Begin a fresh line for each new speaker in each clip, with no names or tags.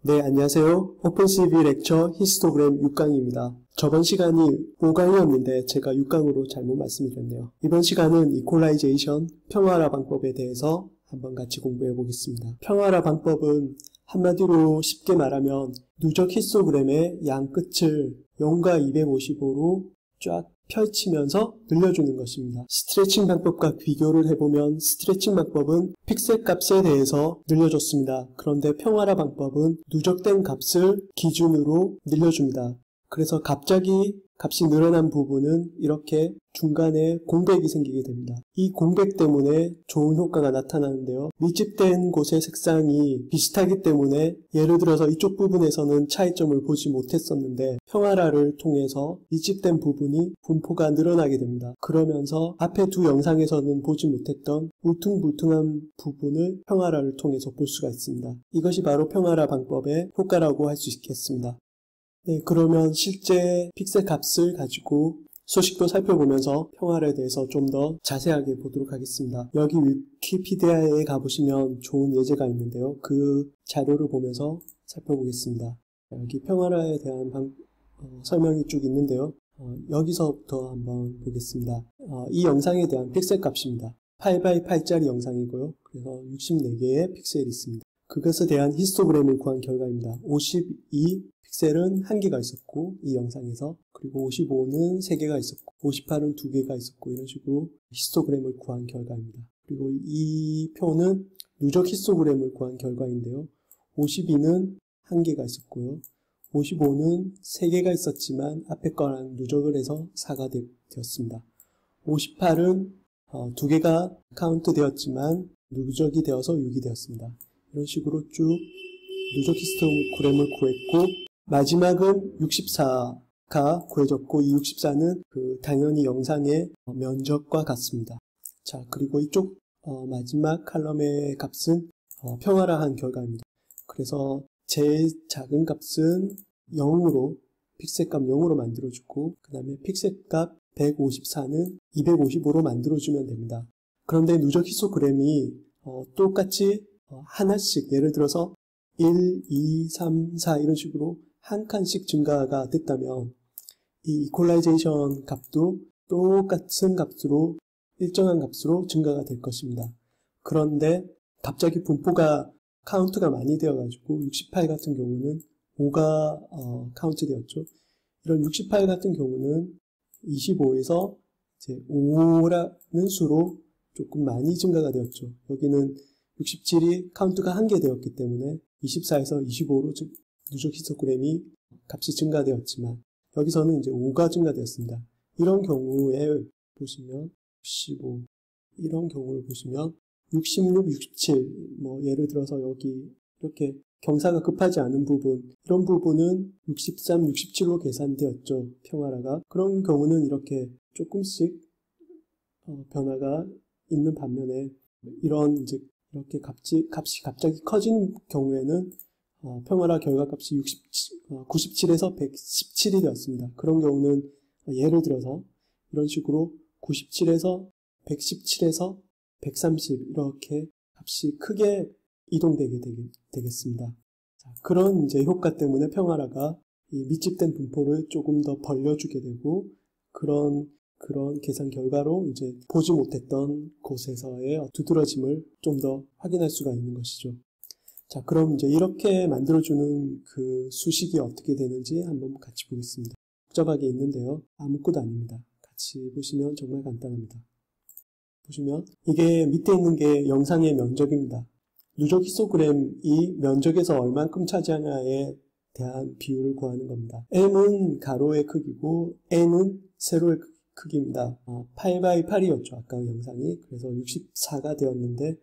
네, 안녕하세요. 오픈CV 렉처 히스토그램 6강입니다. 저번 시간이 5강이었는데 제가 6강으로 잘못 말씀드렸네요. 이번 시간은 이퀄라이제이션, 평화라 방법에 대해서 한번 같이 공부해 보겠습니다. 평화라 방법은 한마디로 쉽게 말하면 누적 히스토그램의 양 끝을 0과 255로 쫙 펼치면서 늘려주는 것입니다. 스트레칭 방법과 비교를 해보면 스트레칭 방법은 픽셀 값에 대해서 늘려줬습니다. 그런데 평화라 방법은 누적된 값을 기준으로 늘려줍니다. 그래서 갑자기 값이 늘어난 부분은 이렇게 중간에 공백이 생기게 됩니다. 이 공백 때문에 좋은 효과가 나타나는데요. 밀집된 곳의 색상이 비슷하기 때문에 예를 들어서 이쪽 부분에서는 차이점을 보지 못했었는데 평화라를 통해서 밀집된 부분이 분포가 늘어나게 됩니다. 그러면서 앞에 두 영상에서는 보지 못했던 울퉁불퉁한 부분을 평화라를 통해서 볼 수가 있습니다. 이것이 바로 평화라 방법의 효과라고 할 수 있겠습니다. 네, 그러면 실제 픽셀 값을 가지고 소식도 살펴보면서 평화라에 대해서 좀 더 자세하게 보도록 하겠습니다. 여기 위키피디아에 가보시면 좋은 예제가 있는데요. 그 자료를 보면서 살펴보겠습니다. 여기 평화라에 대한 설명이 쭉 있는데요. 여기서부터 한번 보겠습니다. 이 영상에 대한 픽셀 값입니다. 8x8짜리 영상이고요. 그래서 64개의 픽셀이 있습니다. 그것에 대한 히스토그램을 구한 결과입니다. 52 픽셀은 1개가 있었고 이 영상에서, 그리고 55는 3개가 있었고 58은 2개가 있었고 이런 식으로 히스토그램을 구한 결과입니다. 그리고 이 표는 누적 히스토그램을 구한 결과인데요. 52는 1개가 있었고요. 55는 3개가 있었지만 앞에 거랑 누적을 해서 4가 되었습니다. 58은 2개가 카운트 되었지만 누적이 되어서 6이 되었습니다. 이런 식으로 쭉 누적 히스토그램을 구했고, 마지막은 64가 구해졌고, 이 64는 당연히 영상의 면적과 같습니다. 자, 그리고 이쪽 마지막 칼럼의 값은 평화라 한 결과입니다. 그래서 제일 작은 값은 0으로, 픽셀값 0으로 만들어주고, 그 다음에 픽셀값 154는 255로 만들어주면 됩니다. 그런데 누적 히스토그램이 똑같이 하나씩, 예를 들어서 1, 2, 3, 4 이런 식으로 한 칸씩 증가가 됐다면 이 이퀄라이제이션 값도 똑같은 값으로, 일정한 값으로 증가가 될 것입니다. 그런데 갑자기 분포가 카운트가 많이 되어가지고 68 같은 경우는 5가 카운트 되었죠. 이런 68 같은 경우는 25에서 이제 5라는 수로 조금 많이 증가가 되었죠. 여기는 67이 카운트가 1개 되었기 때문에 24에서 25로 누적 히스토그램이 값이 증가되었지만 여기서는 이제 5가 증가되었습니다. 이런 경우에 보시면 65, 이런 경우를 보시면 66, 67, 예를 들어서 여기 이렇게 경사가 급하지 않은 부분, 이런 부분은 63, 67로 계산되었죠. 평화라가. 그런 경우는 이렇게 조금씩 변화가 있는 반면에 이런 이제 이렇게 값이 갑자기 커진 경우에는 평화라 결과값이 97에서 117이 되었습니다. 그런 경우는 예를 들어서 이런 식으로 97에서 117에서 130 이렇게 값이 크게 이동되게 되겠습니다. 자, 그런 이제 효과 때문에 평화라가 이 밀집된 분포를 조금 더 벌려주게 되고, 그런 계산 결과로 이제 보지 못했던 곳에서의 두드러짐을 좀 더 확인할 수가 있는 것이죠. 자, 그럼 이제 이렇게 만들어주는 그 수식이 어떻게 되는지 한번 같이 보겠습니다. 복잡하게 있는데요. 아무것도 아닙니다. 같이 보시면 정말 간단합니다. 보시면 이게 밑에 있는 게 영상의 면적입니다. 누적 히스토그램이 면적에서 얼만큼 차지하냐에 대한 비율을 구하는 겁니다. M은 가로의 크기고 N은 세로의 크기입니다. 8x8이었죠. 아까 영상이. 그래서 64가 되었는데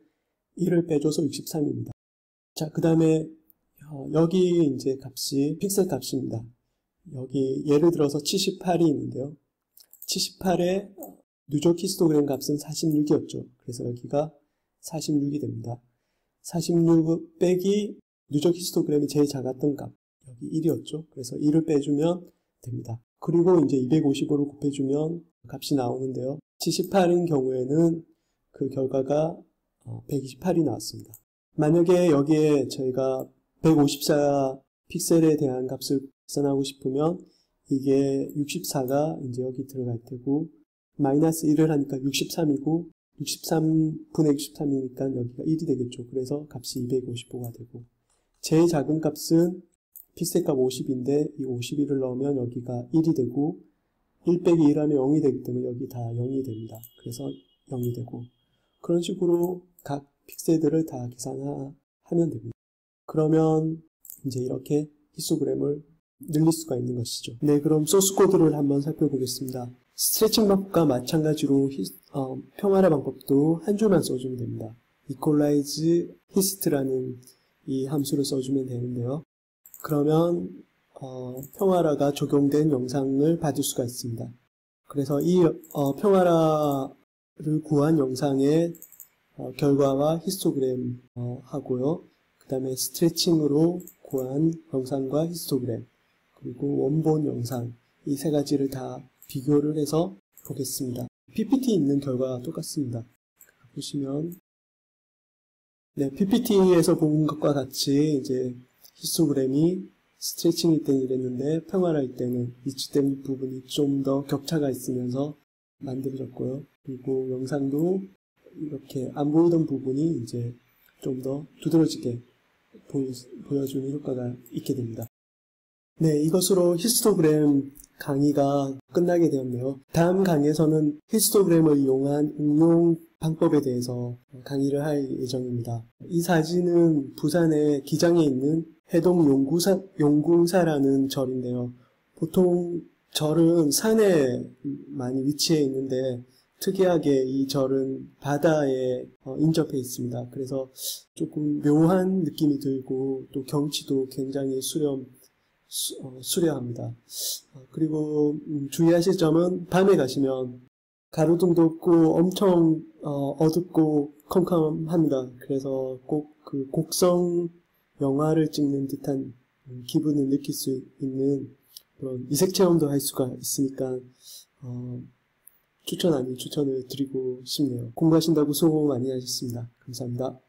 1을 빼줘서 63입니다. 자, 그 다음에 여기 이제 값이 픽셀 값입니다. 여기 예를 들어서 78이 있는데요. 78의 누적 히스토그램 값은 46이었죠. 그래서 여기가 46이 됩니다. 46 빼기 누적 히스토그램이 제일 작았던 값, 여기 1이었죠. 그래서 1을 빼주면 됩니다. 그리고 이제 255로 곱해주면 값이 나오는데요. 78인 경우에는 그 결과가 128이 나왔습니다. 만약에 여기에 저희가 154 픽셀에 대한 값을 계산하고 싶으면 이게 64가 이제 여기 들어갈 테고, 마이너스 1을 하니까 63이고, 63분의 63이니까 여기가 1이 되겠죠. 그래서 값이 255가 되고, 제일 작은 값은 픽셀값 50인데 이 51을 넣으면 여기가 1이 되고, 1 빼기 1 하면 0이 되기 때문에 여기 다 0이 됩니다. 그래서 0이 되고, 그런 식으로 각 픽셀들을 다 계산하면 됩니다. 그러면 이제 이렇게 히스토그램을 늘릴 수가 있는 것이죠. 네, 그럼 소스 코드를 한번 살펴보겠습니다. 스트레칭 방법과 마찬가지로 평화라 방법도 한 줄만 써주면 됩니다. equalize hist라는 이 함수를 써주면 되는데요. 그러면 평화라가 적용된 영상을 받을 수가 있습니다. 그래서 이 평화라를 구한 영상의 결과와 히스토그램 하고요. 그 다음에 스트레칭으로 구한 영상과 히스토그램, 그리고 원본 영상, 이 세 가지를 다 비교를 해서 보겠습니다. PPT에 있는 결과와 똑같습니다. 보시면, 네, PPT에서 본 것과 같이 이제 히스토그램이 스트레칭일 때는 이랬는데 평화라일 때는 일치된 부분이 좀 더 격차가 있으면서 만들어졌고요. 그리고 영상도 이렇게 안 보이던 부분이 이제 좀 더 두드러지게 보여주는 효과가 있게 됩니다. 네, 이것으로 히스토그램 강의가 끝나게 되었네요. 다음 강의에서는 히스토그램을 이용한 응용 방법에 대해서 강의를 할 예정입니다. 이 사진은 부산의 기장에 있는 해동 용궁사라는 절인데요. 보통 절은 산에 많이 위치해 있는데 특이하게 이 절은 바다에 인접해 있습니다. 그래서 조금 묘한 느낌이 들고 또 경치도 굉장히 수려합니다. 그리고 주의하실 점은 밤에 가시면 가로등도 없고 엄청 어둡고 컴컴합니다. 그래서 꼭 그 곡성 영화를 찍는 듯한 기분을 느낄 수 있는 그런 이색 체험도 할 수가 있으니까 추천 아닌 추천을 드리고 싶네요. 공부하신다고 수고 많이 하셨습니다. 감사합니다.